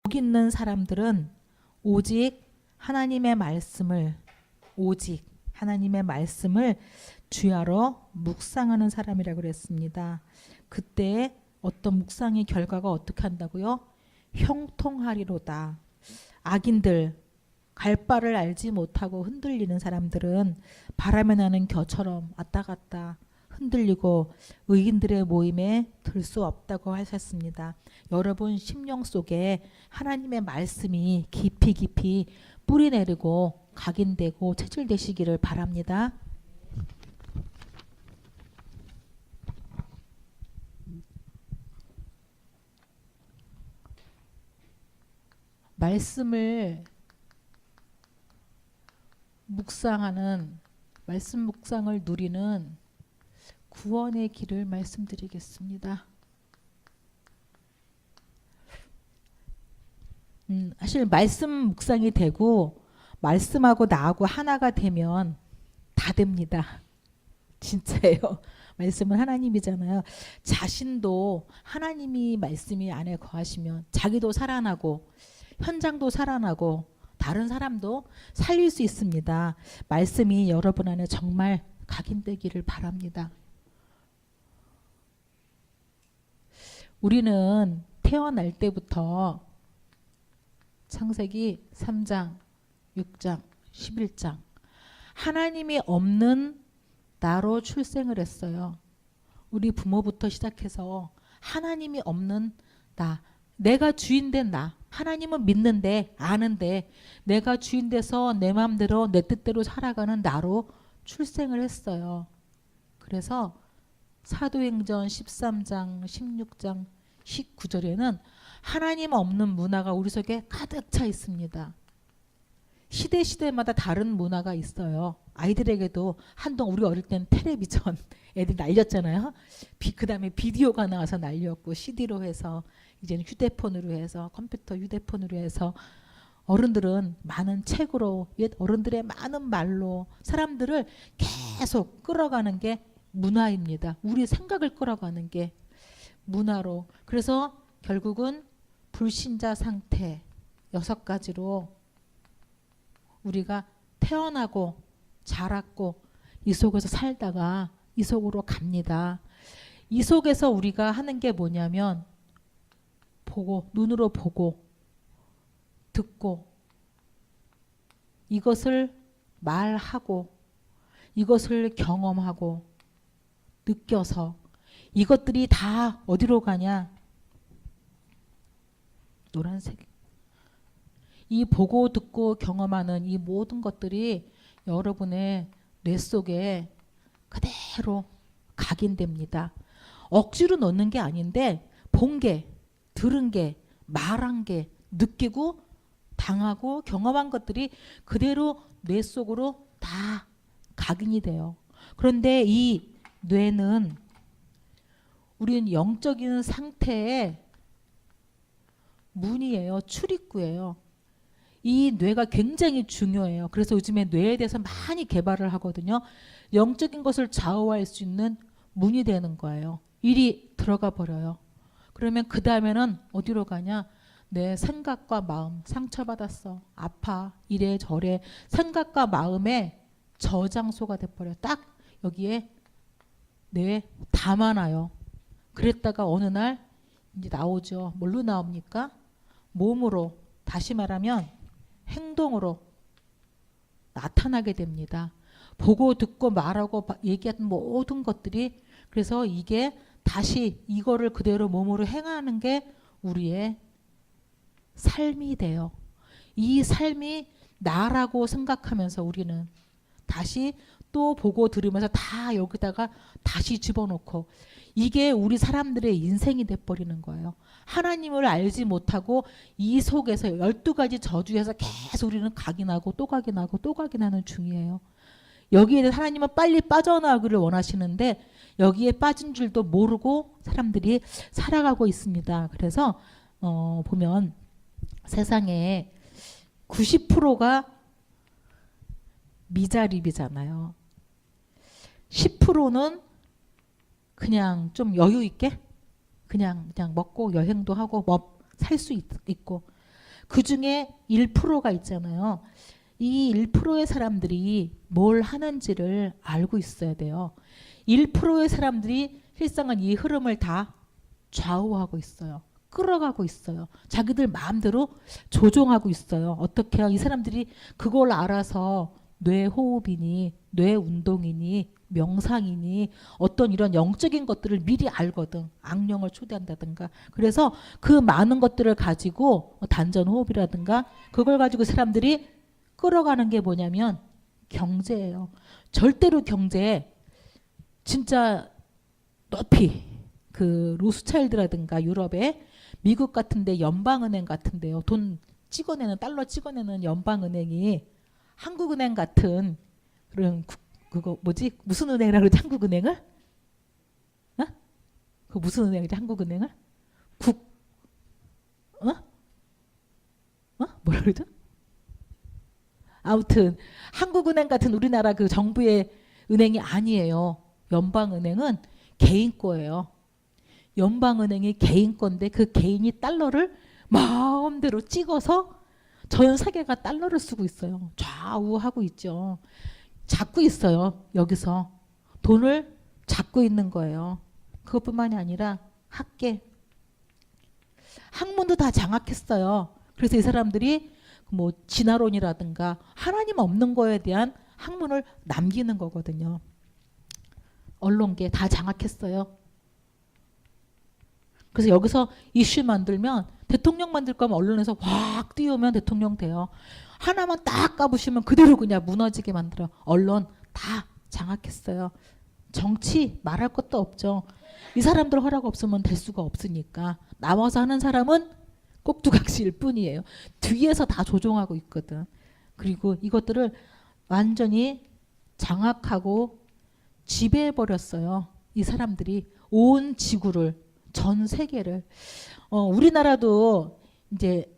여기 있는 사람들은 오직 하나님의 말씀을 주야로 묵상하는 사람이라고 그랬습니다. 그때 어떤 묵상의 결과가 어떻게 한다고요? 형통하리로다. 악인들, 갈 바를 알지 못하고 흔들리는 사람들은 바람에 나는 겨처럼 왔다 갔다 흔들리고 의인들의 모임에 들 수 없다고 하셨습니다. 여러분 심령 속에 하나님의 말씀이 깊이 깊이 뿌리 내리고 각인되고 체질되시기를 바랍니다. 말씀을 말씀 묵상을 누리는 구원의 길을 말씀드리겠습니다. 사실 말씀 묵상이 되고 말씀하고 나하고 하나가 되면 다 됩니다. 진짜예요. 말씀은 하나님이잖아요. 자신도 하나님이 말씀이 안에 거하시면 자기도 살아나고 현장도 살아나고 다른 사람도 살릴 수 있습니다. 말씀이 여러분 안에 정말 각인되기를 바랍니다. 우리는 태어날 때부터 창세기 3장, 6장, 11장 하나님이 없는 나로 출생을 했어요. 우리 부모부터 시작해서 하나님이 없는 나, 내가 주인된 나, 하나님은 믿는데 아는데 내가 주인돼서 내 마음대로 내 뜻대로 살아가는 나로 출생을 했어요. 그래서 사도행전 13장, 16장, 19절에는 하나님 없는 문화가 우리 속에 가득 차 있습니다. 시대마다 다른 문화가 있어요. 아이들에게도 한동안 우리 어릴 땐 텔레비전 애들 날렸잖아요. 그 다음에 비디오가 나와서 날렸고 CD로 해서 이제는 휴대폰으로 해서 컴퓨터 휴대폰으로 해서 어른들은 많은 책으로 옛 어른들의 많은 말로 사람들을 계속 끌어가는 게 문화입니다. 우리 생각을 끌어가는 게 문화로. 그래서 결국은 불신자 상태 6가지로 우리가 태어나고 자랐고 이 속에서 살다가 이 속으로 갑니다. 이 속에서 우리가 하는 게 뭐냐면 눈으로 보고 듣고 이것을 말하고 이것을 경험하고 느껴서 이것들이 다 어디로 가냐? 노란색. 이 보고 듣고 경험하는 이 모든 것들이 여러분의 뇌 속에 그대로 각인됩니다. 억지로 넣는 게 아닌데 본 게, 들은 게, 말한 게, 느끼고 당하고 경험한 것들이 그대로 뇌 속으로 다 각인이 돼요. 그런데 이 뇌는 우리는 영적인 상태의 문이에요. 출입구예요. 이 뇌가 굉장히 중요해요. 그래서 요즘에 뇌에 대해서 많이 개발을 하거든요. 영적인 것을 좌우할 수 있는 문이 되는 거예요. 일이 들어가 버려요. 그러면 그 다음에는 어디로 가냐? 내 생각과 마음, 상처받았어, 아파, 이래 저래 생각과 마음의 저장소가 돼버려요. 딱 여기에 뇌에 담아놔요. 그랬다가 어느 날 이제 나오죠. 뭘로 나옵니까? 몸으로, 다시 말하면 행동으로 나타나게 됩니다. 보고 듣고 말하고 얘기하는 모든 것들이, 그래서 이게 다시 이거를 그대로 몸으로 행하는 게 우리의 삶이 돼요. 이 삶이 나라고 생각하면서 우리는 다시 또 보고 들으면서 다 여기다가 다시 집어넣고, 이게 우리 사람들의 인생이 돼버리는 거예요. 하나님을 알지 못하고 이 속에서 12가지 저주에서 계속 우리는 각인하고 또 각인하고 또 각인하는 중이에요. 여기에 대해서 하나님은 빨리 빠져나오기를 원하시는데 여기에 빠진 줄도 모르고 사람들이 살아가고 있습니다. 그래서 보면 세상에 90%가 미자립이잖아요. 10%는 그냥 좀 여유 있게 그냥 먹고 여행도 하고 살 수 있고, 그 중에 1%가 있잖아요. 이 1%의 사람들이 뭘 하는지를 알고 있어야 돼요. 1%의 사람들이 실상은 이 흐름을 다 좌우하고 있어요. 끌어가고 있어요. 자기들 마음대로 조종하고 있어요. 어떻게 해요? 이 사람들이 그걸 알아서 뇌 호흡이니 뇌 운동이니 명상이니 어떤 이런 영적인 것들을 미리 알거든. 악령을 초대한다든가. 그래서 그 많은 것들을 가지고 단전 호흡이라든가 그걸 가지고 사람들이 끌어가는 게 뭐냐면 경제예요. 절대로 경제에 진짜 높이 그 로스차일드라든가 유럽에 미국 같은데 연방은행 같은데요. 돈 찍어내는 달러 찍어내는 연방은행이 한국은행 같은 그런 그거 뭐지 무슨 은행이라고 그러지 한국은행을? 어? 그 무슨 은행이지 한국은행을? 뭐라 그러죠? 아무튼 한국은행 같은 우리나라 그 정부의 은행이 아니에요. 연방은행은 개인 거예요. 연방은행이 개인 건데 그 개인이 달러를 마음대로 찍어서 전 세계가 달러를 쓰고 있어요. 좌우하고 있죠. 잡고 있어요. 여기서 돈을 잡고 있는 거예요. 그것뿐만이 아니라 학계, 학문도 다 장악했어요. 그래서 이 사람들이 뭐 진화론이라든가 하나님 없는 거에 대한 학문을 남기는 거거든요. 언론계 다 장악했어요. 그래서 여기서 이슈 만들면 대통령 만들 거면 언론에서 확 띄우면 대통령 돼요. 하나만 딱 까부시면 그대로 그냥 무너지게 만들어. 언론 다 장악했어요. 정치 말할 것도 없죠. 이 사람들 허락 없으면 될 수가 없으니까 나와서 하는 사람은 꼭두각시일 뿐이에요. 뒤에서 다 조종하고 있거든. 그리고 이것들을 완전히 장악하고 지배해버렸어요. 이 사람들이 온 지구를 전 세계를 우리나라도 이제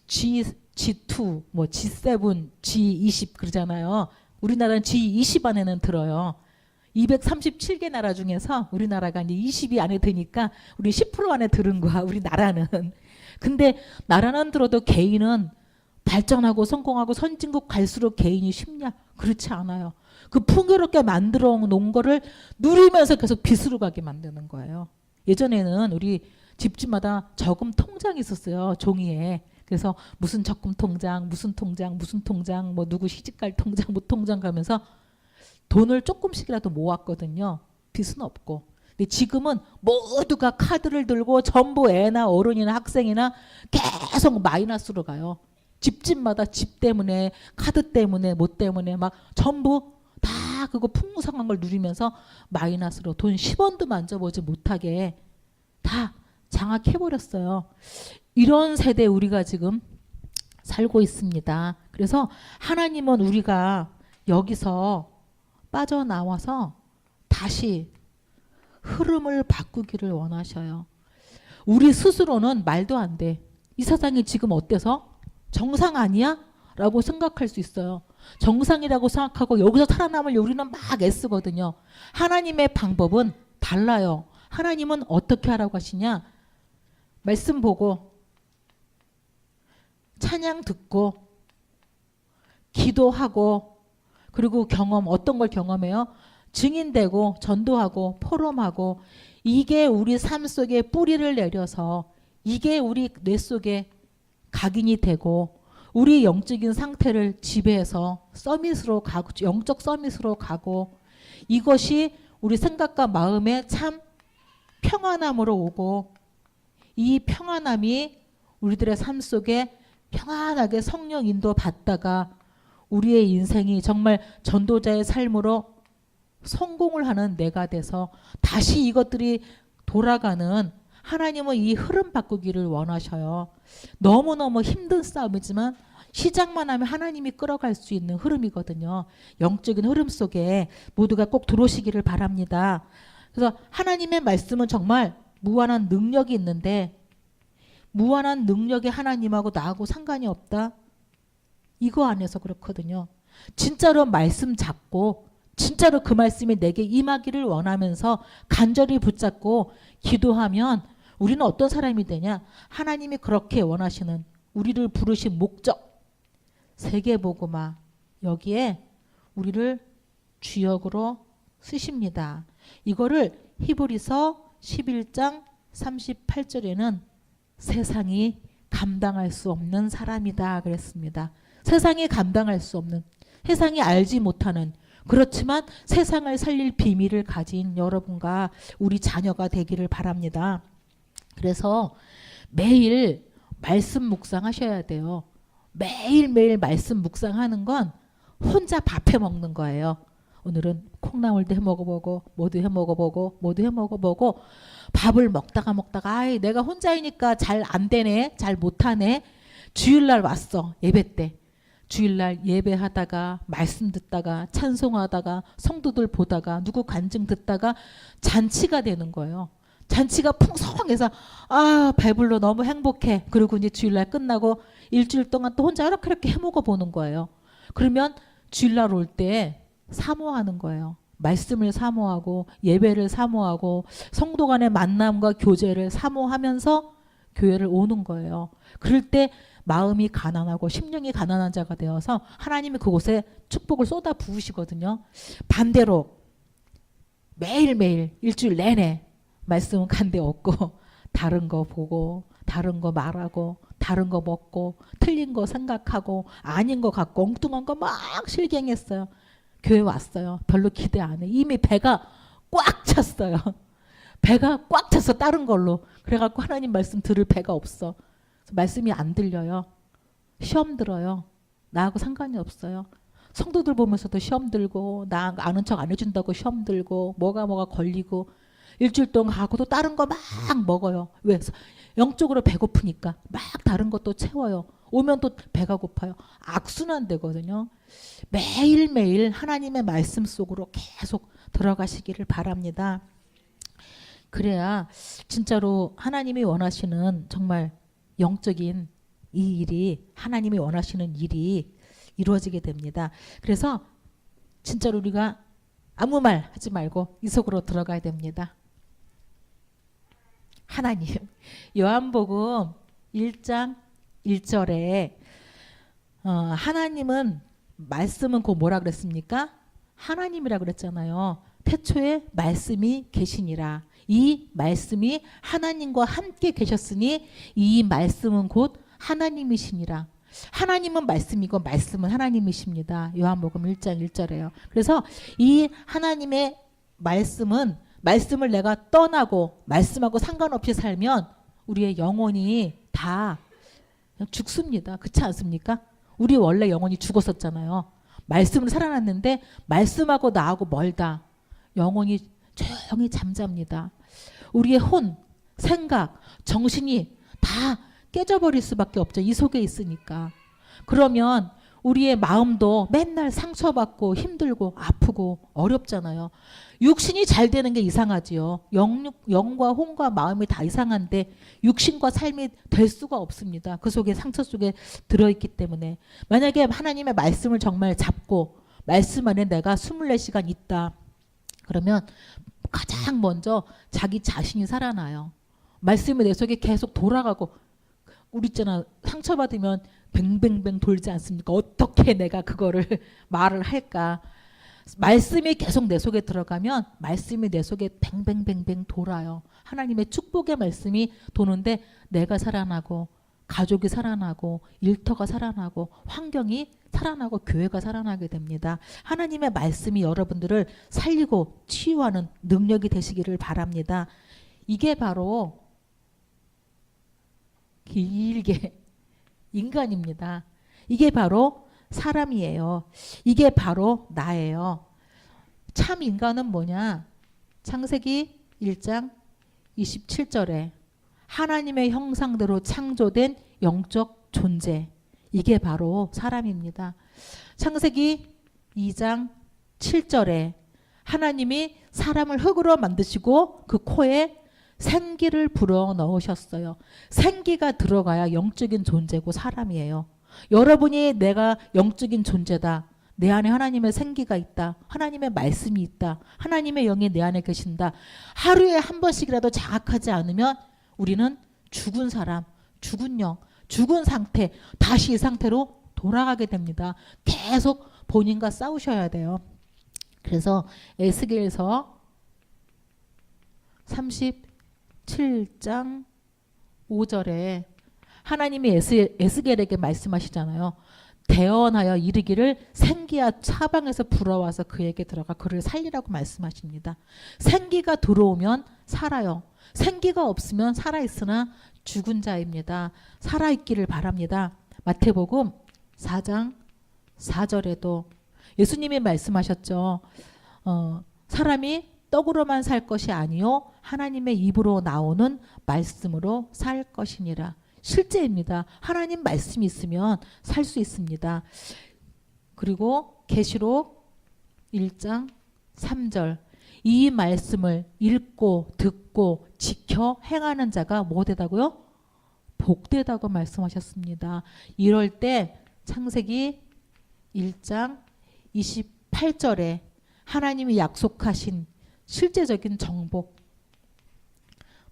G2, 뭐 G7, G20 그러잖아요. 우리나라는 G20 안에는 들어요. 237개 나라 중에서 우리나라가 이제 20위 안에 드니까 우리 10% 안에 들은 거야. 우리나라는. 근데 나라는 들어도 개인은 발전하고 성공하고 선진국 갈수록 개인이 쉽냐? 그렇지 않아요. 그 풍요롭게 만들어 놓은 거를 누리면서 계속 빚으로 가게 만드는 거예요. 예전에는 우리 집집마다 저금 통장이 있었어요. 종이에. 그래서 무슨 적금 통장, 무슨 통장, 무슨 통장, 뭐 누구 시집갈 통장, 뭐 통장 가면서 돈을 조금씩이라도 모았거든요. 빚은 없고. 근데 지금은 모두가 카드를 들고 전부 애나 어른이나 학생이나 계속 마이너스로 가요. 집집마다 집 때문에 카드 때문에 뭐 때문에 막 전부 다 그거 풍성한 걸 누리면서 마이너스로 돈 10원도 만져보지 못하게 다 장악해버렸어요. 이런 세대에 우리가 지금 살고 있습니다. 그래서 하나님은 우리가 여기서 빠져나와서 다시 흐름을 바꾸기를 원하셔요. 우리 스스로는 말도 안 돼. 이 세상이 지금 어때서? 정상 아니야? 라고 생각할 수 있어요. 정상이라고 생각하고 여기서 살아남으려고 우리는 막 애쓰거든요. 하나님의 방법은 달라요. 하나님은 어떻게 하라고 하시냐? 말씀 보고 찬양 듣고 기도하고 그리고 경험 어떤 걸 경험해요? 증인되고 전도하고 포럼하고 이게 우리 삶 속에 뿌리를 내려서 이게 우리 뇌 속에 각인이 되고 우리 영적인 상태를 지배해서 서밋으로 가고 영적 서밋으로 가고 이것이 우리 생각과 마음에 참 평안함으로 오고 이 평안함이 우리들의 삶 속에 평안하게 성령 인도 받다가 우리의 인생이 정말 전도자의 삶으로 성공을 하는 내가 돼서 다시 이것들이 돌아가는 하나님은 이 흐름 바꾸기를 원하셔요. 너무너무 힘든 싸움이지만 시작만 하면 하나님이 끌어갈 수 있는 흐름이거든요. 영적인 흐름 속에 모두가 꼭 들어오시기를 바랍니다. 그래서 하나님의 말씀은 정말 무한한 능력이 있는데 무한한 능력이 하나님하고 나하고 상관이 없다? 이거 안에서 그렇거든요. 진짜로 말씀 잡고 진짜로 그 말씀이 내게 임하기를 원하면서 간절히 붙잡고 기도하면 우리는 어떤 사람이 되냐? 하나님이 그렇게 원하시는 우리를 부르신 목적, 세계복음화, 여기에 우리를 주역으로 쓰십니다. 이거를 히브리서 11장 38절에는 세상이 감당할 수 없는 사람이다 그랬습니다. 세상이 감당할 수 없는, 세상이 알지 못하는, 그렇지만 세상을 살릴 비밀을 가진 여러분과 우리 자녀가 되기를 바랍니다. 그래서 매일 말씀 묵상하셔야 돼요. 매일매일 말씀 묵상하는 건 혼자 밥해 먹는 거예요. 오늘은 콩나물도 해 먹어보고 뭐도 해 먹어보고 뭐도 해 먹어보고 밥을 먹다가 아이 내가 혼자이니까 잘 안 되네, 잘 못하네. 주일날 왔어, 예배 때. 주일날 예배하다가 말씀 듣다가 찬송하다가 성도들 보다가 누구 간증 듣다가 잔치가 되는 거예요. 잔치가 풍성해서 아 배불러 너무 행복해. 그리고 이제 주일날 끝나고 일주일 동안 또 혼자 이렇게 해 먹어보는 거예요. 그러면 주일날 올 때 사모하는 거예요. 말씀을 사모하고 예배를 사모하고 성도 간의 만남과 교제를 사모하면서 교회를 오는 거예요. 그럴 때 마음이 가난하고 심령이 가난한 자가 되어서 하나님이 그곳에 축복을 쏟아 부으시거든요. 반대로 매일매일 일주일 내내 말씀은 간데 없고 다른 거 보고 다른 거 말하고 다른 거 먹고 틀린 거 생각하고 아닌 거 갖고 엉뚱한 거 막 실갱했어요. 교회 왔어요. 별로 기대 안 해. 이미 배가 꽉 찼어요. 배가 꽉 차서 다른 걸로. 그래갖고 하나님 말씀 들을 배가 없어. 말씀이 안 들려요. 시험 들어요. 나하고 상관이 없어요. 성도들 보면서도 시험 들고 나 아는 척 안 해준다고 시험 들고 뭐가 걸리고 일주일 동안 하고 또 다른 거 막 먹어요. 왜? 영적으로 배고프니까 막 다른 것도 채워요. 오면 또 배가 고파요. 악순환 되거든요. 매일매일 하나님의 말씀 속으로 계속 들어가시기를 바랍니다. 그래야 진짜로 하나님이 원하시는 정말 영적인 이 일이, 하나님이 원하시는 일이 이루어지게 됩니다. 그래서 진짜로 우리가 아무 말 하지 말고 이 속으로 들어가야 됩니다. 하나님, 요한복음 1장 1절에 하나님은, 말씀은 곧 뭐라 그랬습니까? 하나님이라 그랬잖아요. 태초에 말씀이 계시니라. 이 말씀이 하나님과 함께 계셨으니 이 말씀은 곧 하나님이시니라. 하나님은 말씀이고 말씀은 하나님이십니다. 요한복음 1장 1절에요. 그래서 이 하나님의 말씀을 내가 떠나고 말씀하고 상관없이 살면 우리의 영혼이 다 죽습니다. 그렇지 않습니까? 우리 원래 영혼이 죽었었잖아요. 말씀으로 살아났는데 말씀하고 나하고 멀다. 영혼이 조용히 잠잡니다. 우리의 혼, 생각, 정신이 다 깨져버릴 수밖에 없죠. 이 속에 있으니까. 그러면 우리의 마음도 맨날 상처받고 힘들고 아프고 어렵잖아요. 육신이 잘 되는 게 이상하지요. 영과 혼과 마음이 다 이상한데 육신과 삶이 될 수가 없습니다. 그 속에 상처 속에 들어있기 때문에. 만약에 하나님의 말씀을 정말 잡고 말씀 안에 내가 24시간 있다. 그러면 가장 먼저 자기 자신이 살아나요. 말씀이 내 속에 계속 돌아가고, 우리 있잖아, 상처받으면 뱅뱅뱅 돌지 않습니까? 어떻게 내가 그거를 말을 할까? 말씀이 계속 내 속에 들어가면 말씀이 내 속에 뱅뱅뱅뱅 돌아요. 하나님의 축복의 말씀이 도는데 내가 살아나고 가족이 살아나고 일터가 살아나고 환경이 살아나고 교회가 살아나게 됩니다. 하나님의 말씀이 여러분들을 살리고 치유하는 능력이 되시기를 바랍니다. 이게 바로 길게 인간입니다. 이게 바로 사람이에요. 이게 바로 나예요. 참 인간은 뭐냐? 창세기 1장 27절에 하나님의 형상대로 창조된 영적 존재. 이게 바로 사람입니다. 창세기 2장 7절에 하나님이 사람을 흙으로 만드시고 그 코에 생기를 불어 넣으셨어요. 생기가 들어가야 영적인 존재고 사람이에요. 여러분이 내가 영적인 존재다. 내 안에 하나님의 생기가 있다. 하나님의 말씀이 있다. 하나님의 영이 내 안에 계신다. 하루에 한 번씩이라도 자각하지 않으면 우리는 죽은 사람, 죽은 영, 죽은 상태, 다시 이 상태로 돌아가게 됩니다. 계속 본인과 싸우셔야 돼요. 그래서 에스겔서 37장 5절에 하나님이 에스겔에게 말씀하시잖아요. 대언하여 이르기를 생기야 사방에서 불어와서 그에게 들어가 그를 살리라고 말씀하십니다. 생기가 들어오면 살아요. 생기가 없으면 살아있으나 죽은 자입니다. 살아있기를 바랍니다. 마태복음 4장 4절에도 예수님이 말씀하셨죠. 사람이 떡으로만 살 것이 아니요 하나님의 입으로 나오는 말씀으로 살 것이니라. 실제입니다. 하나님 말씀이 있으면 살 수 있습니다. 그리고 계시록 1장 3절 이 말씀을 읽고 듣고 지켜 행하는 자가 뭐되다고요? 복되다고 말씀하셨습니다. 이럴 때 창세기 1장 28절에 하나님이 약속하신 실제적인 정복,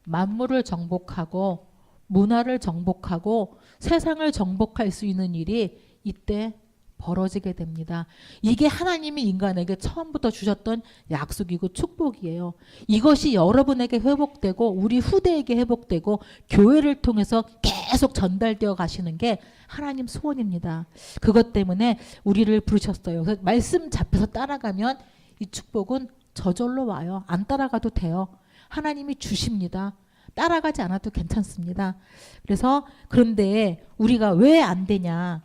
만물을 정복하고 문화를 정복하고 세상을 정복할 수 있는 일이 이때 벌어지게 됩니다. 이게 하나님이 인간에게 처음부터 주셨던 약속이고 축복이에요. 이것이 여러분에게 회복되고 우리 후대에게 회복되고 교회를 통해서 계속 전달되어 가시는 게 하나님 소원입니다. 그것 때문에 우리를 부르셨어요. 그래서 말씀 잡혀서 따라가면 이 축복은 저절로 와요. 안 따라가도 돼요. 하나님이 주십니다. 따라가지 않아도 괜찮습니다. 그래서 그런데 우리가 왜 안 되냐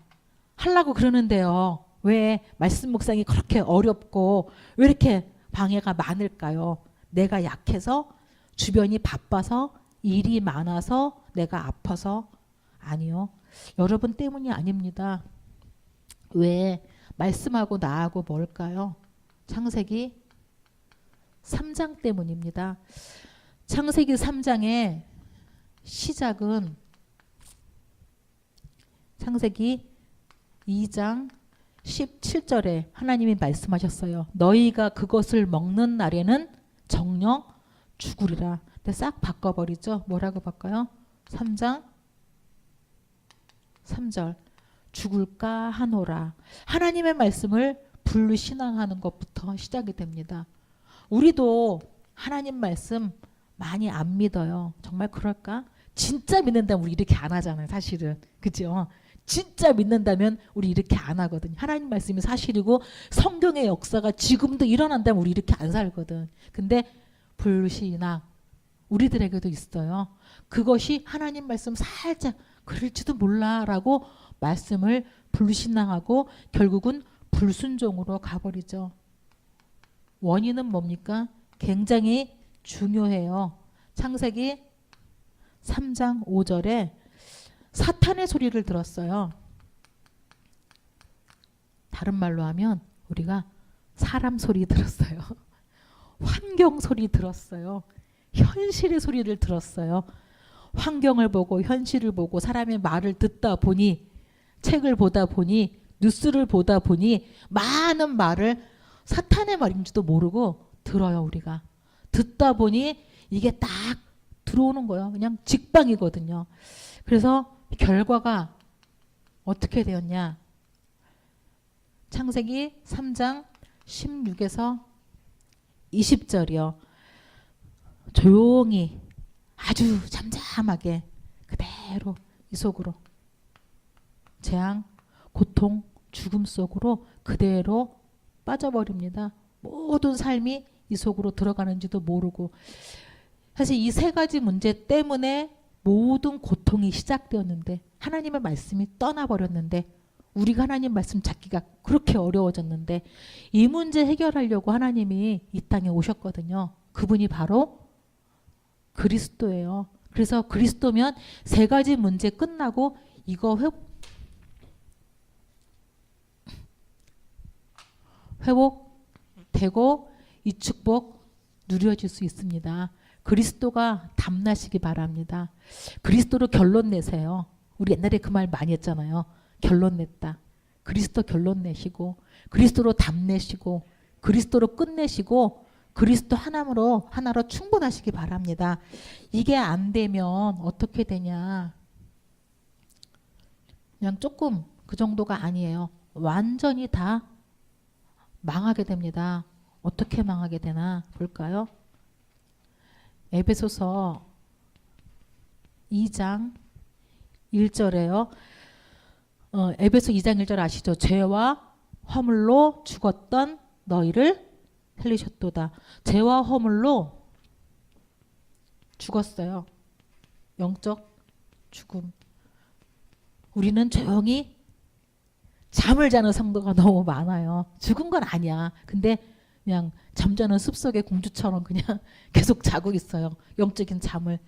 하려고 그러는데요. 왜 말씀 묵상이 그렇게 어렵고 왜 이렇게 방해가 많을까요? 내가 약해서, 주변이 바빠서, 일이 많아서, 내가 아파서? 아니요. 여러분 때문이 아닙니다. 왜? 말씀하고 나하고 뭘까요? 창세기 3장 때문입니다. 창세기 3장의 시작은 창세기 2장 17절에 하나님이 말씀하셨어요. 너희가 그것을 먹는 날에는 정녕 죽으리라. 근데 싹 바꿔버리죠. 뭐라고 바꿔요? 3장 3절 죽을까 하노라. 하나님의 말씀을 불신앙하는 것부터 시작이 됩니다. 우리도 하나님 말씀 많이 안 믿어요. 정말 그럴까? 진짜 믿는다면 우리 이렇게 안 하잖아요. 사실은. 그죠? 진짜 믿는다면 우리 이렇게 안 하거든요. 하나님 말씀이 사실이고 성경의 역사가 지금도 일어난다면 우리 이렇게 안 살거든. 근데 불신앙 우리들에게도 있어요. 그것이 하나님 말씀 살짝 그럴지도 몰라라고 말씀을 불신앙하고 결국은 불순종으로 가버리죠. 원인은 뭡니까? 굉장히 중요해요. 창세기 3장 5절에 사탄의 소리를 들었어요. 다른 말로 하면 우리가 사람 소리 들었어요. 환경 소리 들었어요. 현실의 소리를 들었어요. 환경을 보고 현실을 보고 사람의 말을 듣다 보니 책을 보다 보니 뉴스를 보다 보니 많은 말을 사탄의 말인지도 모르고 들어요. 우리가. 듣다 보니 이게 딱 들어오는 거예요. 그냥 직방이거든요. 그래서 결과가 어떻게 되었냐. 창세기 3장 16에서 20절이요. 조용히 아주 잠잠하게 그대로 이 속으로 재앙, 고통, 죽음 속으로 그대로 빠져버립니다. 모든 삶이 이 속으로 들어가는지도 모르고 사실 이 세 가지 문제 때문에 모든 고통이 시작되었는데 하나님의 말씀이 떠나버렸는데 우리가 하나님 말씀 찾기가 그렇게 어려워졌는데 이 문제 해결하려고 하나님이 이 땅에 오셨거든요. 그분이 바로 그리스도예요. 그래서 그리스도면 세 가지 문제 끝나고 이거 회복되고 이 축복 누려질 수 있습니다. 그리스도가 담나시기 바랍니다. 그리스도로 결론 내세요. 우리 옛날에 그 말 많이 했잖아요. 결론 냈다. 그리스도 결론 내시고 그리스도로 담내시고 그리스도로 끝내시고 그리스도 하나로 충분하시기 바랍니다. 이게 안 되면 어떻게 되냐. 그냥 조금 그 정도가 아니에요. 완전히 다 망하게 됩니다. 어떻게 망하게 되나 볼까요? 에베소서 2장 1절에요. 에베소 2장 1절 아시죠? 죄와 허물로 죽었던 너희를 살리셨도다. 죄와 허물로 죽었어요. 영적 죽음. 우리는 조용히 잠을 자는 성도가 너무 많아요. 죽은 건 아니야. 근데 그냥 잠자는 숲속의 공주처럼 그냥 계속 자고 있어요. 영적인 잠을.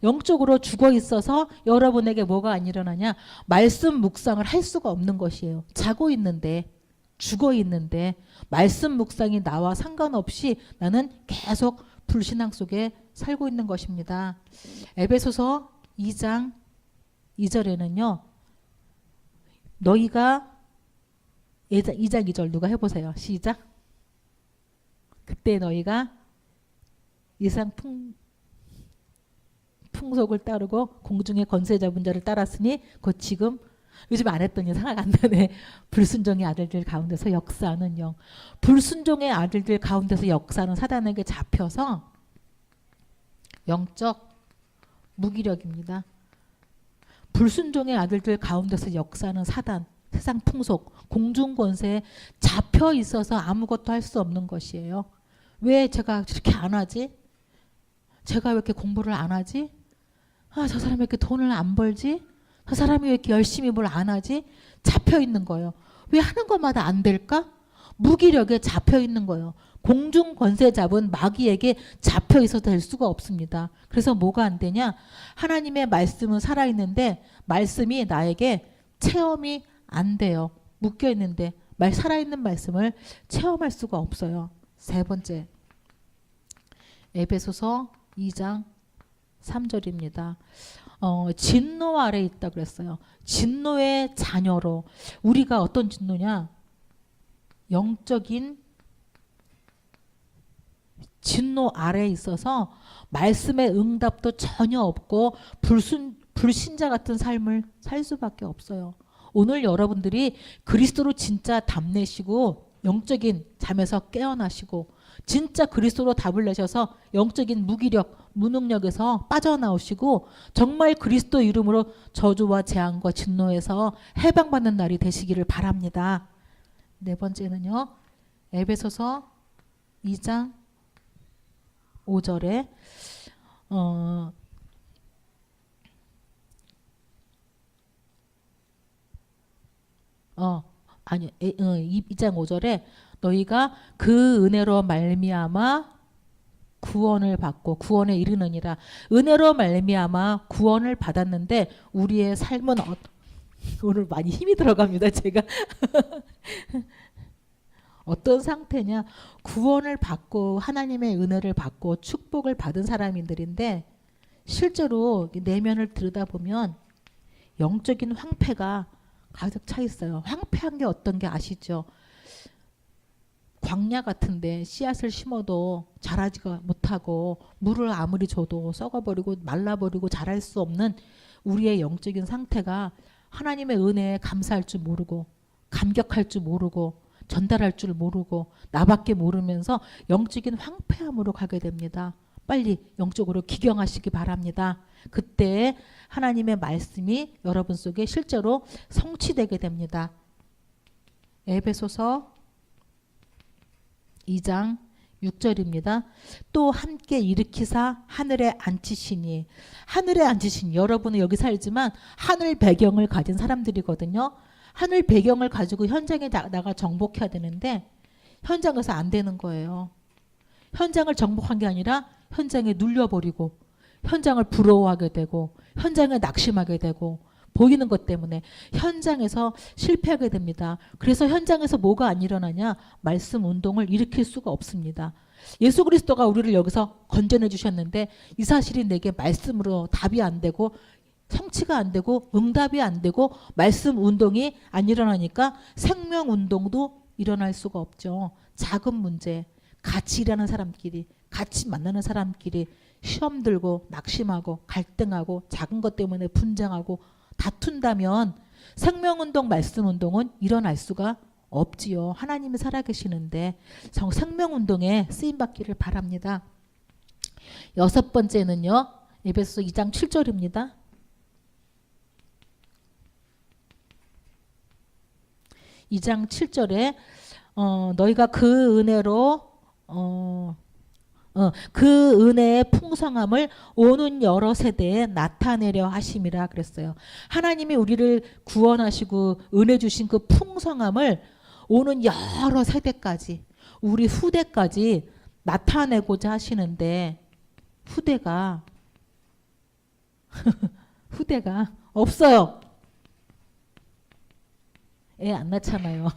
영적으로 죽어 있어서 여러분에게 뭐가 안 일어나냐? 말씀 묵상을 할 수가 없는 것이에요. 자고 있는데, 죽어 있는데 말씀 묵상이 나와 상관없이 나는 계속 불신앙 속에 살고 있는 것입니다. 에베소서 2장 2절에는요. 너희가 2장 2절 누가 해보세요. 시작. 그때 너희가 이상 풍속을 따르고 공중의 권세 잡은 자를 따랐으니 곧 지금 요즘 안 했더니 생각 안 나네. 불순종의 아들들 가운데서 역사하는 영. 불순종의 아들들 가운데서 역사하는 사단에게 잡혀서 영적 무기력입니다. 불순종의 아들들 가운데서 역사하는 사단, 세상 풍속, 공중 권세에 잡혀 있어서 아무것도 할 수 없는 것이에요. 왜 제가 이렇게 안 하지? 제가 왜 이렇게 공부를 안 하지? 아, 저 사람이 왜 이렇게 돈을 안 벌지? 저 사람이 왜 이렇게 열심히 뭘 안 하지? 잡혀 있는 거예요. 왜 하는 것마다 안 될까? 무기력에 잡혀 있는 거예요. 공중 권세 잡은 마귀에게 잡혀 있어도 될 수가 없습니다. 그래서 뭐가 안 되냐? 하나님의 말씀은 살아있는데 말씀이 나에게 체험이 안 돼요. 묶여 있는데 살아있는 말씀을 체험할 수가 없어요. 세 번째, 에베소서 2장 3절입니다. 진노 아래 있다 그랬어요. 진노의 자녀로. 우리가 어떤 진노냐? 영적인 진노 아래에 있어서 말씀의 응답도 전혀 없고 불신자 같은 삶을 살 수밖에 없어요. 오늘 여러분들이 그리스도로 진짜 답내시고 영적인 잠에서 깨어나시고 진짜 그리스도로 답을 내셔서 영적인 무기력, 무능력에서 빠져나오시고 정말 그리스도 이름으로 저주와 재앙과 진노에서 해방받는 날이 되시기를 바랍니다. 네 번째는요. 에베소서 2장 5절에 아니 2장 5절에 너희가 그 은혜로 말미암아 구원을 받고 구원에 이르느니라. 은혜로 말미암아 구원을 받았는데 우리의 삶은 오늘 많이 힘이 들어갑니다. 제가 어떤 상태냐? 구원을 받고 하나님의 은혜를 받고 축복을 받은 사람들인데 실제로 내면을 들여다보면 영적인 황폐가 가득 차 있어요. 황폐한 게 어떤 게 아시죠? 광야 같은데 씨앗을 심어도 자라지가 못하고 물을 아무리 줘도 썩어버리고 말라버리고 자랄 수 없는 우리의 영적인 상태가 하나님의 은혜에 감사할 줄 모르고 감격할 줄 모르고 전달할 줄 모르고 나밖에 모르면서 영적인 황폐함으로 가게 됩니다. 빨리 영적으로 기경하시기 바랍니다. 그때 하나님의 말씀이 여러분 속에 실제로 성취되게 됩니다. 에베소서 2장 6절입니다. 또 함께 일으키사 하늘에 앉히시니. 하늘에 앉히시니. 여러분은 여기 살지만 하늘 배경을 가진 사람들이거든요. 하늘 배경을 가지고 현장에 나가 정복해야 되는데 현장에서 안 되는 거예요. 현장을 정복한 게 아니라 현장에 눌려버리고 현장을 부러워하게 되고 현장에 낙심하게 되고 보이는 것 때문에 현장에서 실패하게 됩니다. 그래서 현장에서 뭐가 안 일어나냐? 말씀 운동을 일으킬 수가 없습니다. 예수 그리스도가 우리를 여기서 건져내 주셨는데 이 사실이 내게 말씀으로 답이 안 되고 성취가 안 되고 응답이 안 되고 말씀 운동이 안 일어나니까 생명 운동도 일어날 수가 없죠. 작은 문제, 같이 일하는 사람끼리, 같이 만나는 사람끼리 시험 들고 낙심하고 갈등하고 작은 것 때문에 분쟁하고 다툰다면 생명운동, 말씀운동은 일어날 수가 없지요. 하나님이 살아계시는데 생명운동에 쓰임받기를 바랍니다. 여섯 번째는요. 에베소 2장 7절입니다. 2장 7절에 너희가 그 은혜로 그 은혜의 풍성함을 오는 여러 세대에 나타내려 하심이라 그랬어요. 하나님이 우리를 구원하시고 은혜 주신 그 풍성함을 오는 여러 세대까지, 우리 후대까지 나타내고자 하시는데 후대가 없어요. 애 안 낳잖아요.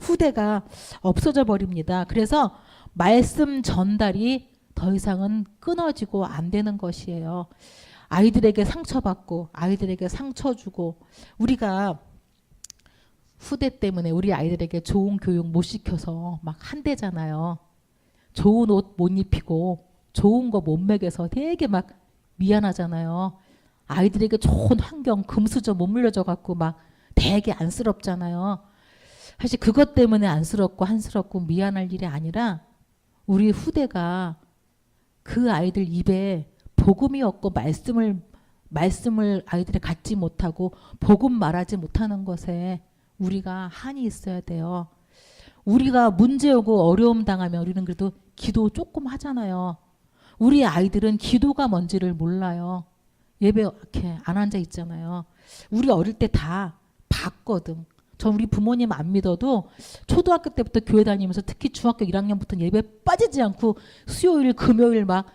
후대가 없어져 버립니다. 그래서 말씀 전달이 더 이상은 끊어지고 안 되는 것이에요. 아이들에게 상처받고 아이들에게 상처 주고, 우리가 후대 때문에 우리 아이들에게 좋은 교육 못 시켜서 막 한대잖아요. 좋은 옷 못 입히고 좋은 거 못 먹여서 되게 막 미안하잖아요. 아이들에게 좋은 환경 금수저 못 물려줘 갖고 막 되게 안쓰럽잖아요. 사실 그것 때문에 안쓰럽고 한스럽고 미안할 일이 아니라 우리 후대가 그 아이들 입에 복음이 없고 말씀을 아이들이 갖지 못하고 복음 말하지 못하는 것에 우리가 한이 있어야 돼요. 우리가 문제 오고 어려움 당하면 우리는 그래도 기도 조금 하잖아요. 우리 아이들은 기도가 뭔지를 몰라요. 예배 이렇게 안 앉아 있잖아요. 우리 어릴 때 다 봤거든. 저 우리 부모님 안 믿어도 초등학교 때부터 교회 다니면서 특히 중학교 1학년부터 예배 빠지지 않고 수요일 금요일 막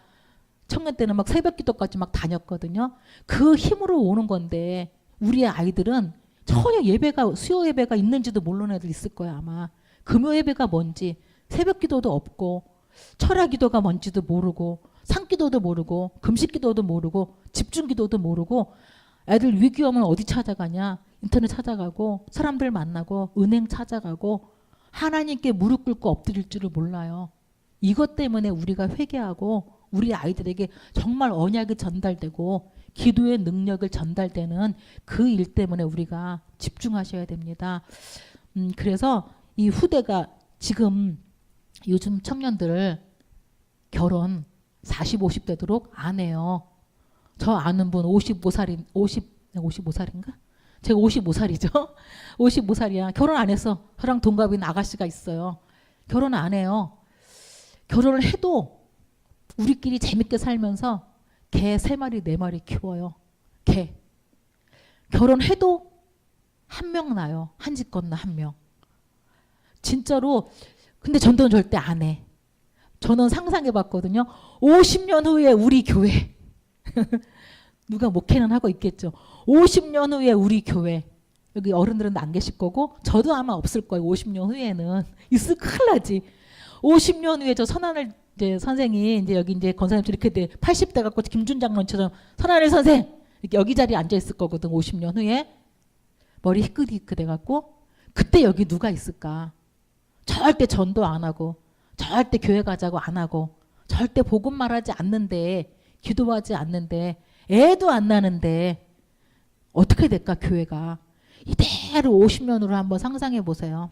청년 때는 막 새벽 기도까지 막 다녔거든요. 그 힘으로 오는 건데 우리 아이들은 전혀 예배가 수요 예배가 있는지도 모르는 애들 있을 거야 아마. 금요 예배가 뭔지, 새벽 기도도 없고 철야 기도가 뭔지도 모르고 산기도도 모르고 금식기도도 모르고 집중기도도 모르고, 애들 위기 오면 어디 찾아가냐, 인터넷 찾아가고 사람들 만나고 은행 찾아가고 하나님께 무릎 꿇고 엎드릴 줄을 몰라요. 이것 때문에 우리가 회개하고 우리 아이들에게 정말 언약이 전달되고 기도의 능력을 전달되는 그 일 때문에 우리가 집중하셔야 됩니다. 그래서 이 후대가 지금 요즘 청년들 결혼 40, 50 되도록 안 해요. 저 아는 분 55살인가? 제가 55살이죠. 55살이야. 결혼 안 했어. 저랑 동갑인 아가씨가 있어요. 결혼 안 해요. 결혼을 해도 우리끼리 재밌게 살면서 개 3마리 4마리 키워요. 개. 결혼해도 한 명 낳아요. 한 집 건너 한 명. 진짜로. 근데 전도는 절대 안 해. 저는 상상해 봤거든요. 50년 후에 우리 교회. 누가 목회는 하고 있겠죠. 50년 후에 우리 교회. 여기 어른들은 안 계실 거고 저도 아마 없을 거예요. 50년 후에는. 있을 큰일 나지. 50년 후에 저 선하늘 이제 선생이 이제 여기 이제 권사님 이렇게 돼 80대 갖고 김준장론처럼 선하늘 선생 이렇게 여기 자리에 앉아 있을 거거든. 50년 후에 머리 희끗희끗 돼 갖고 그때 여기 누가 있을까? 절대 전도 안 하고 절대 교회 가자고 안 하고 절대 복음 말하지 않는데 기도하지 않는데 애도 안 나는데 어떻게 될까 교회가. 이대로 50년으로 한번 상상해 보세요.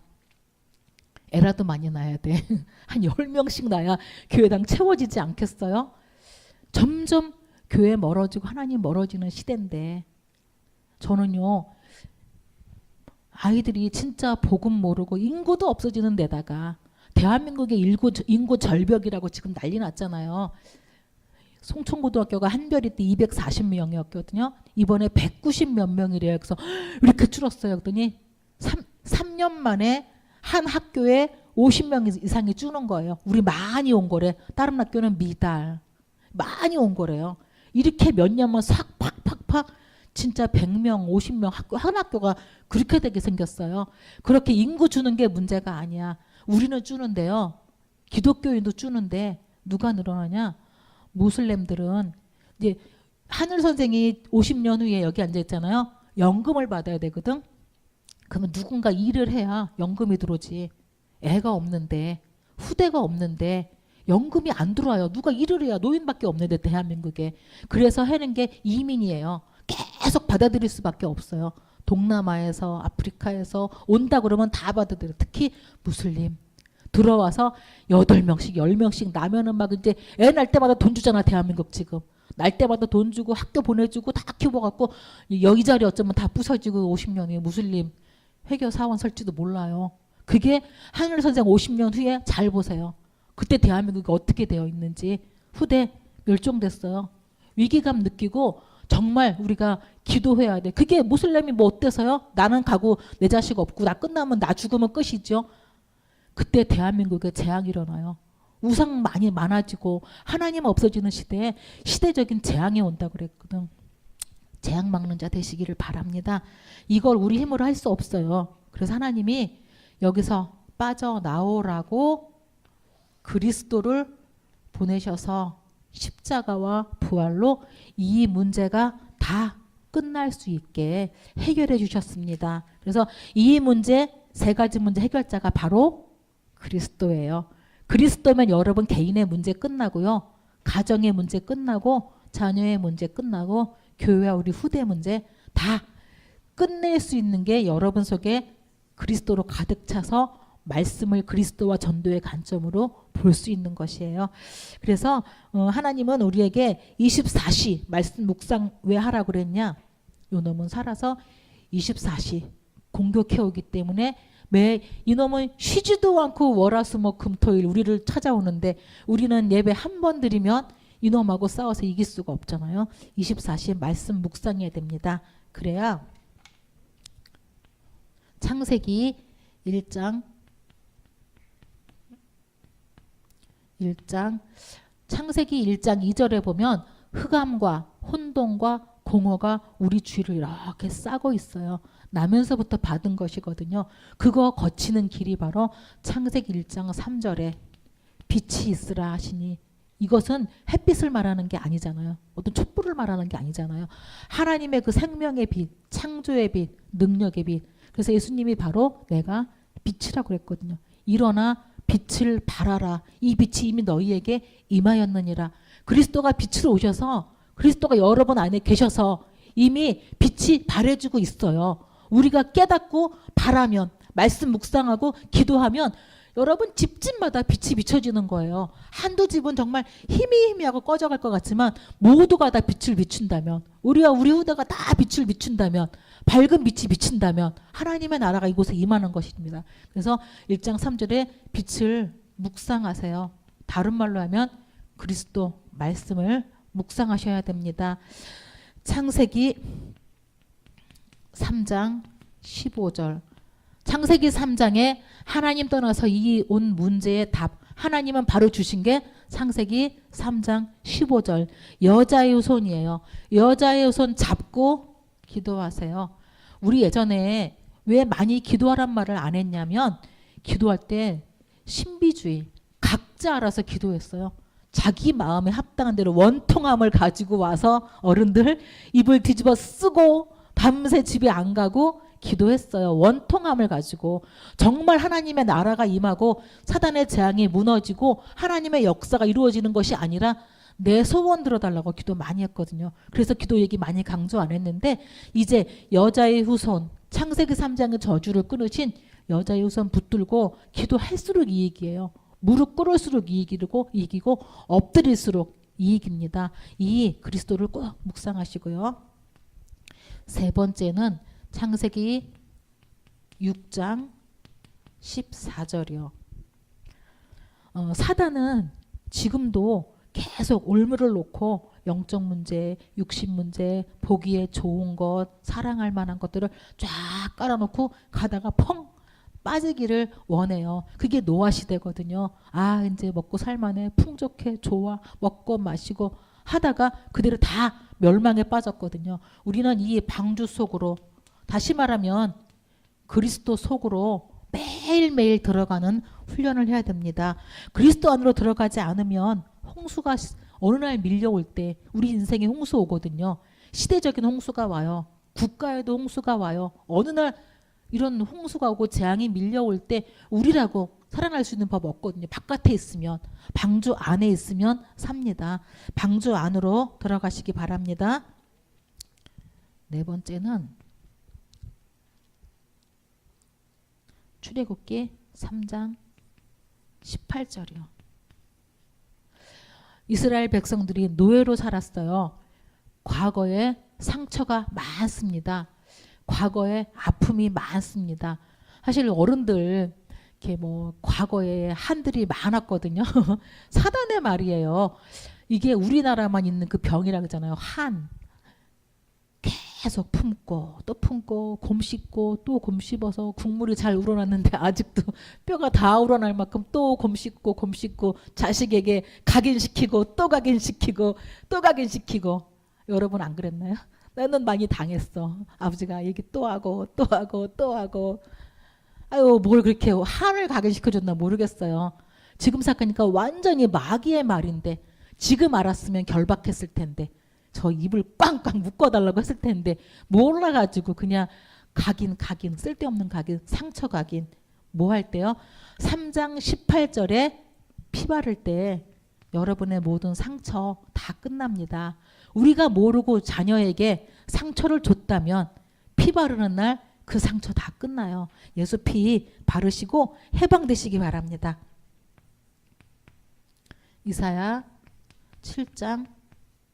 애라도 많이 낳아야 돼. 한 10명씩 낳아야 교회당 채워지지 않겠어요? 점점 교회 멀어지고 하나님 멀어지는 시대인데 저는요. 아이들이 진짜 복음 모르고 인구도 없어지는 데다가 대한민국의 인구 절벽이라고 지금 난리 났잖아요. 송천고등학교가 한별이 때 240명이었거든요. 이번에 190 몇 명이래요. 그래서 이렇게 줄었어요. 그랬더니 3년 만에 한 학교에 50명 이상이 주는 거예요. 우리 많이 온 거래. 다른 학교는 미달. 많이 온 거래요. 이렇게 몇 년만 싹 팍팍팍 진짜 100명, 50명 한 학교가 그렇게 되게 생겼어요. 그렇게 인구 주는 게 문제가 아니야. 우리는 주는데요. 기독교인도 주는데 누가 늘어나냐? 모슬렘들은 이제 하늘 선생이 50년 후에 여기 앉아 있잖아요. 연금을 받아야 되거든. 그러면 누군가 일을 해야 연금이 들어오지. 애가 없는데 후대가 없는데 연금이 안 들어와요. 누가 일을 해야 노인밖에 없는데 대한민국에. 그래서 하는 게 이민이에요. 계속 받아들일 수밖에 없어요. 동남아에서 아프리카에서 온다 그러면 다 받아들여요. 특히 무슬림 들어와서 8명씩 10명씩 나면은 막 이제 애 날 때마다 돈 주잖아. 대한민국 지금 날 때마다 돈 주고 학교 보내주고 다 키워갖고 이 자리 어쩌면 다 부서지고 50년이 무슬림 회교 사원 설지도 몰라요. 그게 한일 선생 50년 후에 잘 보세요. 그때 대한민국이 어떻게 되어 있는지. 후대 멸종됐어요. 위기감 느끼고 정말 우리가 기도해야 돼. 그게 무슬림이 뭐 어때서요? 나는 가고 내 자식 없고 나 끝나면 나 죽으면 끝이죠. 그때 대한민국에 재앙이 일어나요. 우상 많이 많아지고 하나님 없어지는 시대에 시대적인 재앙이 온다 그랬거든. 재앙 막는 자 되시기를 바랍니다. 이걸 우리 힘으로 할 수 없어요. 그래서 하나님이 여기서 빠져나오라고 그리스도를 보내셔서 십자가와 부활로 이 문제가 다 끝날 수 있게 해결해 주셨습니다. 그래서 이 문제, 3가지 문제 해결자가 바로 그리스도예요. 그리스도면 여러분 개인의 문제 끝나고요. 가정의 문제 끝나고 자녀의 문제 끝나고 교회와 우리 후대 문제 다 끝낼 수 있는 게 여러분 속에 그리스도로 가득 차서 말씀을 그리스도와 전도의 관점으로 볼 수 있는 것이에요. 그래서 하나님은 우리에게 24시 말씀 묵상 왜 하라고 그랬냐? 요놈은 살아서 24시 공격해 오기 때문에 매 이놈은 쉬지도 않고 월화수목금토일 우리를 찾아오는데 우리는 예배 한 번 드리면 이놈하고 싸워서 이길 수가 없잖아요. 24시 말씀 묵상해야 됩니다. 그래야 창세기 1장 창세기 1장 2절에 보면 흑암과 혼돈과 공허가 우리 주위를 이렇게 싸고 있어요. 나면서부터 받은 것이거든요. 그거 거치는 길이 바로 창세기 1장 3절에 빛이 있으라 하시니 이것은 햇빛을 말하는 게 아니잖아요. 어떤 촛불을 말하는 게 아니잖아요. 하나님의 그 생명의 빛, 창조의 빛, 능력의 빛. 그래서 예수님이 바로 내가 빛이라고 그랬거든요. 일어나 빛을 발하라. 이 빛이 이미 너희에게 임하였느니라. 그리스도가 빛으로 오셔서 그리스도가 여러분 안에 계셔서 이미 빛이 발해주고 있어요. 우리가 깨닫고 바라면 말씀 묵상하고 기도하면 여러분 집집마다 빛이 비춰지는 거예요. 한두 집은 정말 희미하고 꺼져갈 것 같지만 모두가 다 빛을 비춘다면 우리와 우리 후대가 다 빛을 비춘다면 밝은 빛이 비친다면 하나님의 나라가 이곳에 임하는 것입니다. 그래서 1장 3절에 빛을 묵상하세요. 다른 말로 하면 그리스도 말씀을 묵상하셔야 됩니다. 창세기 3장 15절 창세기 3장에 하나님 떠나서 이 온 문제의 답 하나님은 바로 주신 게 창세기 3장 15절 여자의 후손이에요. 여자의 후손 잡고 기도하세요. 우리 예전에 왜 많이 기도하란 말을 안 했냐면 기도할 때 신비주의 각자 알아서 기도했어요. 자기 마음에 합당한 대로 원통함을 가지고 와서 어른들 입을 뒤집어 쓰고 밤새 집에 안 가고 기도했어요. 원통함을 가지고 정말 하나님의 나라가 임하고 사단의 재앙이 무너지고 하나님의 역사가 이루어지는 것이 아니라 내 소원 들어달라고 기도 많이 했거든요. 그래서 기도 얘기 많이 강조 안 했는데 이제 여자의 후손 창세기 3장의 저주를 끊으신 여자의 후손 붙들고 기도할수록 이익이에요. 무릎 꿇을수록 이익이고 엎드릴수록 이익입니다. 이 그리스도를 꼭 묵상하시고요. 3번째는 창세기 6장 14절이요. 사단은 지금도 계속 올무를 놓고 영적 문제, 육신 문제, 보기에 좋은 것, 사랑할 만한 것들을 쫙 깔아놓고 가다가 펑 빠지기를 원해요. 그게 노아 시대거든요. 아 이제 먹고 살만해, 풍족해, 좋아, 먹고 마시고 하다가 그대로 다 멸망에 빠졌거든요. 우리는 이 방주 속으로 다시 말하면 그리스도 속으로 매일매일 들어가는 훈련을 해야 됩니다. 그리스도 안으로 들어가지 않으면 홍수가 어느 날 밀려올 때 우리 인생에 홍수 오거든요. 시대적인 홍수가 와요. 국가에도 홍수가 와요. 어느 날 이런 홍수가 오고 재앙이 밀려올 때 우리라고 살아날 수 있는 법 없거든요. 바깥에 있으면, 방주 안에 있으면 삽니다. 방주 안으로 들어가시기 바랍니다. 4번째는 출애굽기 3장 18절이요. 이스라엘 백성들이 노예로 살았어요. 과거에 상처가 많습니다. 과거에 아픔이 많습니다. 사실 어른들 이렇게 뭐 과거에 한들이 많았거든요. 사단의 말이에요. 이게 우리나라만 있는 그 병이라 그러잖아요. 한. 계속 품고 또 품고 곰 씹고 또 곰 씹어서 국물이 잘 우러났는데 아직도 뼈가 다 우러날 만큼 또 곰 씹고 곰 씹고 자식에게 각인시키고 또 각인시키고 또 각인시키고. 여러분 안 그랬나요? 나는 많이 당했어. 아버지가 얘기 또 하고 또 하고 또 하고. 아유 뭘 그렇게 한을 각인시켜줬나 모르겠어요. 지금 생각하니까 완전히 마귀의 말인데 지금 알았으면 결박했을 텐데 저 입을 꽝꽝 묶어달라고 했을 텐데 몰라가지고 그냥 각인 쓸데없는 각인 상처 각인 뭐 할 때요? 3장 18절에 피 바를 때 여러분의 모든 상처 다 끝납니다. 우리가 모르고 자녀에게 상처를 줬다면 피 바르는 날 그 상처 다 끝나요. 예수 피 바르시고 해방되시기 바랍니다. 이사야 7장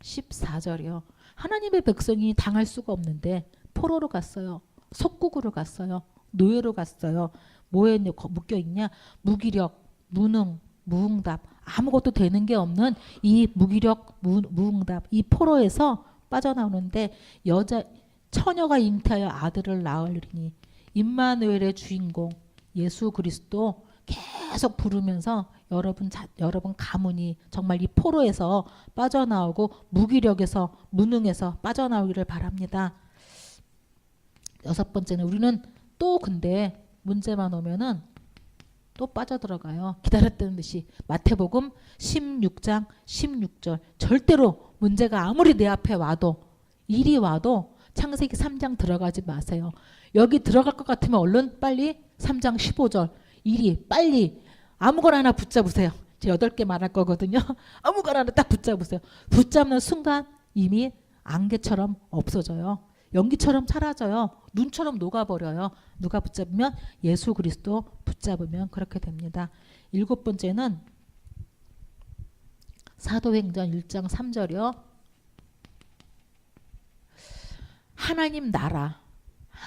14절이요. 하나님의 백성이 당할 수가 없는데 포로로 갔어요. 속국으로 갔어요. 노예로 갔어요. 뭐에 묶여있냐? 무기력, 무능, 무응답 아무것도 되는 게 없는 이 무기력, 무응답 이 포로에서 빠져나오는데 처녀가 잉태하여 아들을 낳으리니 임마누엘의 주인공 예수 그리스도 계속 부르면서 여러분 가문이 정말 이 포로에서 빠져나오고 무기력에서 무능에서 빠져나오기를 바랍니다. 6번째는 우리는 또 근데 문제만 오면은 또 빠져들어가요. 기다렸다는 듯이. 마태복음 16장 16절 절대로 문제가 아무리 내 앞에 와도 일이 와도 창세기 3장 들어가지 마세요. 여기 들어갈 것 같으면 얼른 빨리 3장 15절 일이 빨리 아무거나 하나 붙잡으세요. 제 8개 말할 거거든요. 아무거나 하나 딱 붙잡으세요. 붙잡는 순간 이미 안개처럼 없어져요. 연기처럼 사라져요. 눈처럼 녹아버려요. 누가 붙잡으면 예수 그리스도 붙잡으면 그렇게 됩니다. 7번째는 사도행전 1장 3절이요. 하나님 나라,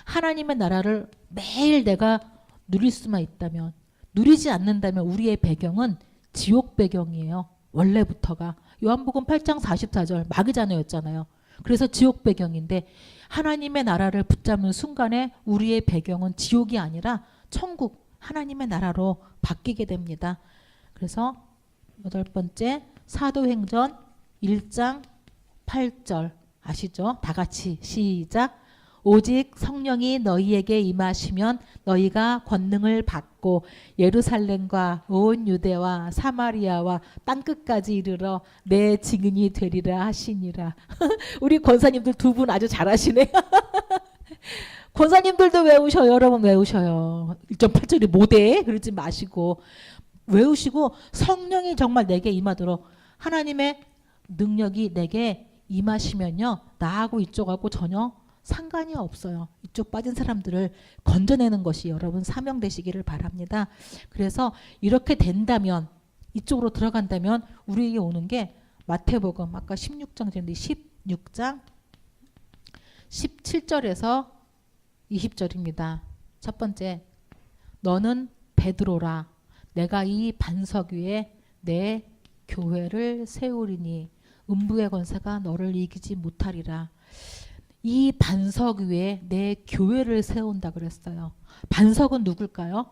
하나님의 나라를 매일 내가 누릴 수만 있다면, 누리지 않는다면 우리의 배경은 지옥 배경이에요. 원래부터가. 요한복음 8장 44절 마귀 자녀였잖아요. 그래서 지옥 배경인데 하나님의 나라를 붙잡는 순간에 우리의 배경은 지옥이 아니라 천국, 하나님의 나라로 바뀌게 됩니다. 그래서 8번째 사도행전 1장 8절 아시죠? 다 같이 시작. 오직 성령이 너희에게 임하시면 너희가 권능을 받고 예루살렘과 온 유대와 사마리아와 땅끝까지 이르러 내 증인이 되리라 하시니라. 우리 권사님들 두 분 아주 잘하시네요. 권사님들도 외우셔요. 여러분 외우셔요. 1.8절이 못해 그러지 마시고 외우시고 성령이 정말 내게 임하도록 하나님의 능력이 내게 임하시면요. 나하고 이쪽하고 전혀 상관이 없어요. 이쪽 빠진 사람들을 건져내는 것이 여러분 사명 되시기를 바랍니다. 그래서 이렇게 된다면 이쪽으로 들어간다면 우리에게 오는 게 마태복음 아까 16장 전인데 16장 17절에서 20절입니다. 첫 번째 너는 베드로라 내가 이 반석 위에 내 교회를 세우리니 음부의 권세가 너를 이기지 못하리라. 이 반석 위에 내 교회를 세운다 그랬어요. 반석은 누굴까요?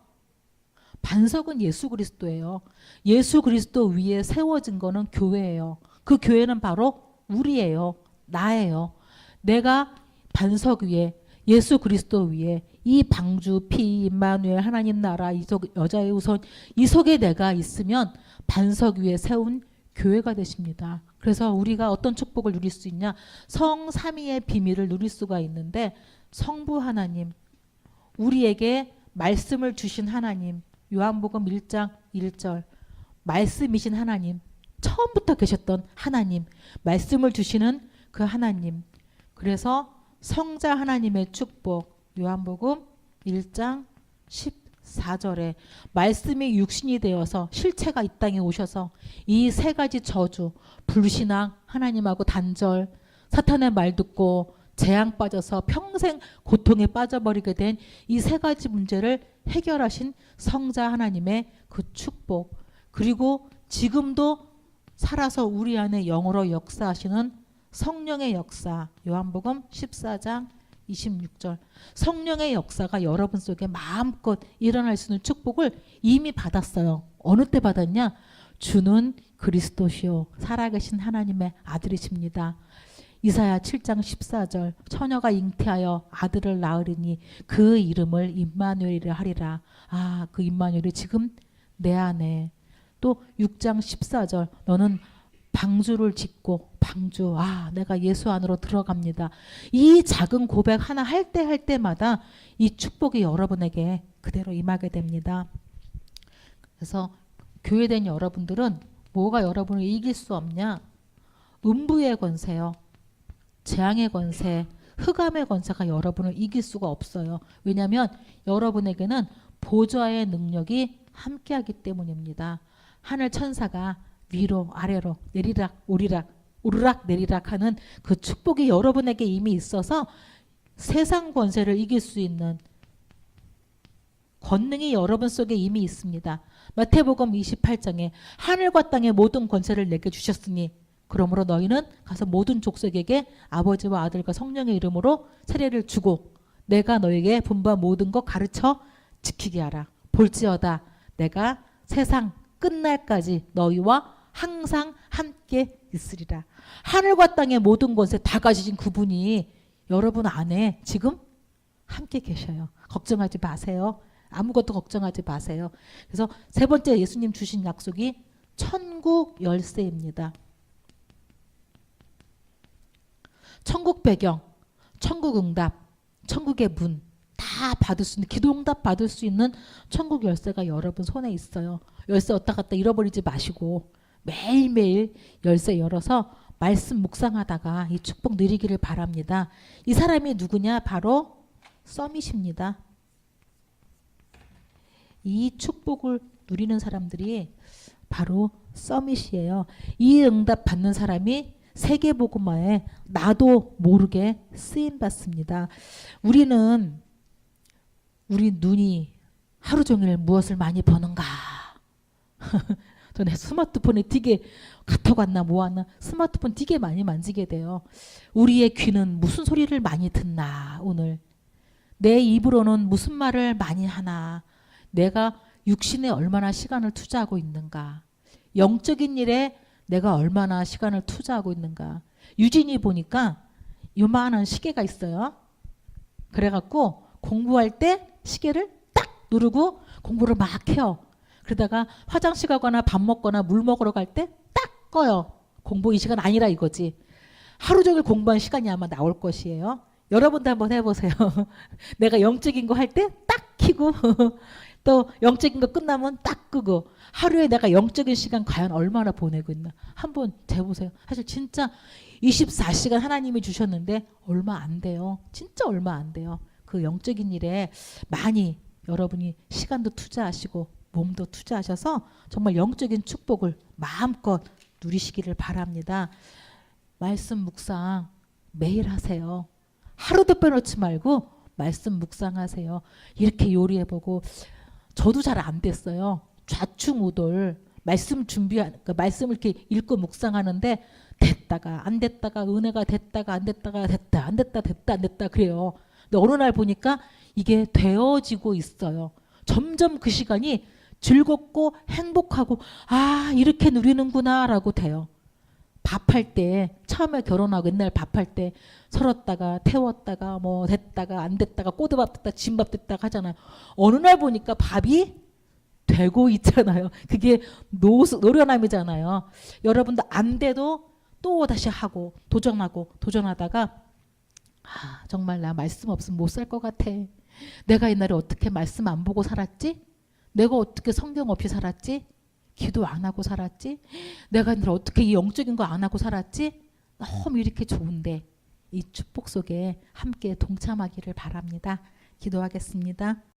반석은 예수 그리스도예요. 예수 그리스도 위에 세워진 거는 교회예요. 그 교회는 바로 우리예요. 나예요. 내가 반석 위에 예수 그리스도 위에 이 방주 피 임마누엘 하나님 나라 이속 여자의 우선 이 속에 내가 있으면 반석 위에 세운 교회가 되십니다. 그래서 우리가 어떤 축복을 누릴 수 있냐? 성삼위의 비밀을 누릴 수가 있는데 성부 하나님, 우리에게 말씀을 주신 하나님, 요한복음 1장 1절 말씀이신 하나님, 처음부터 계셨던 하나님, 말씀을 주시는 그 하나님. 그래서 성자 하나님의 축복, 요한복음 1장 4절에 말씀이 육신이 되어서 실체가 이 땅에 오셔서 이 세 가지 저주, 불신앙, 하나님하고 단절, 사탄의 말 듣고 재앙 빠져서 평생 고통에 빠져버리게 된 이 세 가지 문제를 해결하신 성자 하나님의 그 축복, 그리고 지금도 살아서 우리 안에 영으로 역사하시는 성령의 역사, 요한복음 14장 26절, 성령의 역사가 여러분 속에 마음껏 일어날 수 있는 축복을 이미 받았어요. 어느 때 받았냐? 주는 그리스도시요 살아계신 하나님의 아들이십니다. 이사야 7장 14절, 처녀가 잉태하여 아들을 낳으리니 그 이름을 임마누엘이라 하리라. 아, 그 임마누엘이 지금 내 안에. 또 6장 14절, 너는 방주를 짓고, 방주, 아, 내가 예수 안으로 들어갑니다. 이 작은 고백 하나 할 때마다 이 축복이 여러분에게 그대로 임하게 됩니다. 그래서 교회된 여러분들은 뭐가 여러분을 이길 수 없냐? 음부의 권세요, 재앙의 권세, 흑암의 권세가 여러분을 이길 수가 없어요. 왜냐하면 여러분에게는 보좌의 능력이 함께하기 때문입니다. 하늘 천사가 위로 아래로 내리락 오리락 오르락 내리락 하는 그 축복이 여러분에게 이미 있어서 세상 권세를 이길 수 있는 권능이 여러분 속에 이미 있습니다. 마태복음 28장에 하늘과 땅의 모든 권세를 내게 주셨으니 그러므로 너희는 가서 모든 족속에게 아버지와 아들과 성령의 이름으로 세례를 주고 내가 너에게 분부한 모든 것 가르쳐 지키게 하라. 볼지어다 내가 세상 끝날까지 너희와 항상 함께 있으리라. 하늘과 땅의 모든 권세 다 가지신 그분이 여러분 안에 지금 함께 계셔요. 걱정하지 마세요. 아무것도 걱정하지 마세요. 그래서 세 번째 예수님 주신 약속이 천국 열쇠입니다. 천국 배경, 천국 응답, 천국의 문 다 받을 수 있는, 기도 응답 받을 수 있는 천국 열쇠가 여러분 손에 있어요. 열쇠 왔다 갔다 잃어버리지 마시고 매일매일 열쇠 열어서 말씀 묵상하다가 이 축복 누리기를 바랍니다. 이 사람이 누구냐? 바로 서밋입니다. 이 축복을 누리는 사람들이 바로 서밋이에요. 이 응답 받는 사람이 세계복음화에 나도 모르게 쓰임받습니다. 우리 눈이 하루 종일 무엇을 많이 보는가? 전에 스마트폰에 되게 카톡 왔나 뭐 왔나 스마트폰 되게 많이 만지게 돼요. 우리의 귀는 무슨 소리를 많이 듣나? 오늘 내 입으로는 무슨 말을 많이 하나? 내가 육신에 얼마나 시간을 투자하고 있는가? 영적인 일에 내가 얼마나 시간을 투자하고 있는가? 유진이 보니까 요만한 시계가 있어요. 그래갖고 공부할 때 시계를 딱 누르고 공부를 막 해요. 그러다가 화장실 가거나 밥 먹거나 물 먹으러 갈 때 딱 꺼요. 공부 이 시간 아니라 이거지. 하루 종일 공부한 시간이 아마 나올 것이에요. 여러분도 한번 해보세요. 내가 영적인 거 할 때 딱 켜고 또 영적인 거 끝나면 딱 끄고 하루에 내가 영적인 시간 과연 얼마나 보내고 있나 한번 재보세요. 사실 진짜 24시간 하나님이 주셨는데 얼마 안 돼요. 진짜 얼마 안 돼요. 그 영적인 일에 많이 여러분이 시간도 투자하시고 몸도 투자하셔서 정말 영적인 축복을 마음껏 누리시기를 바랍니다. 말씀 묵상 매일 하세요. 하루도 빼놓지 말고 말씀 묵상하세요. 이렇게 요리해보고 저도 잘 안 됐어요. 좌충우돌 말씀 그러니까 말씀을 이렇게 읽고 묵상하는데 됐다가 안 됐다가 은혜가 됐다가 안 됐다가 됐다 안 됐다 됐다 안 됐다 그래요. 근데 어느 날 보니까 이게 되어지고 있어요. 점점 그 시간이 즐겁고 행복하고 아 이렇게 누리는구나 라고 돼요. 밥할 때 처음에 결혼하고 옛날 밥할 때 설었다가 태웠다가 뭐 됐다가 안 됐다가 꼬드밥 됐다 진밥 됐다가 하잖아요. 어느 날 보니까 밥이 되고 있잖아요. 그게 노련함이잖아요. 여러분도 안 돼도 또 다시 하고 도전하다가 아 정말 나 말씀 없으면 못 살 것 같아. 내가 옛날에 어떻게 말씀 안 보고 살았지? 내가 어떻게 성경 없이 살았지? 기도 안 하고 살았지? 내가 옛날에 어떻게 이 영적인 거 안 하고 살았지? 너무 이렇게 좋은데 이 축복 속에 함께 동참하기를 바랍니다. 기도하겠습니다.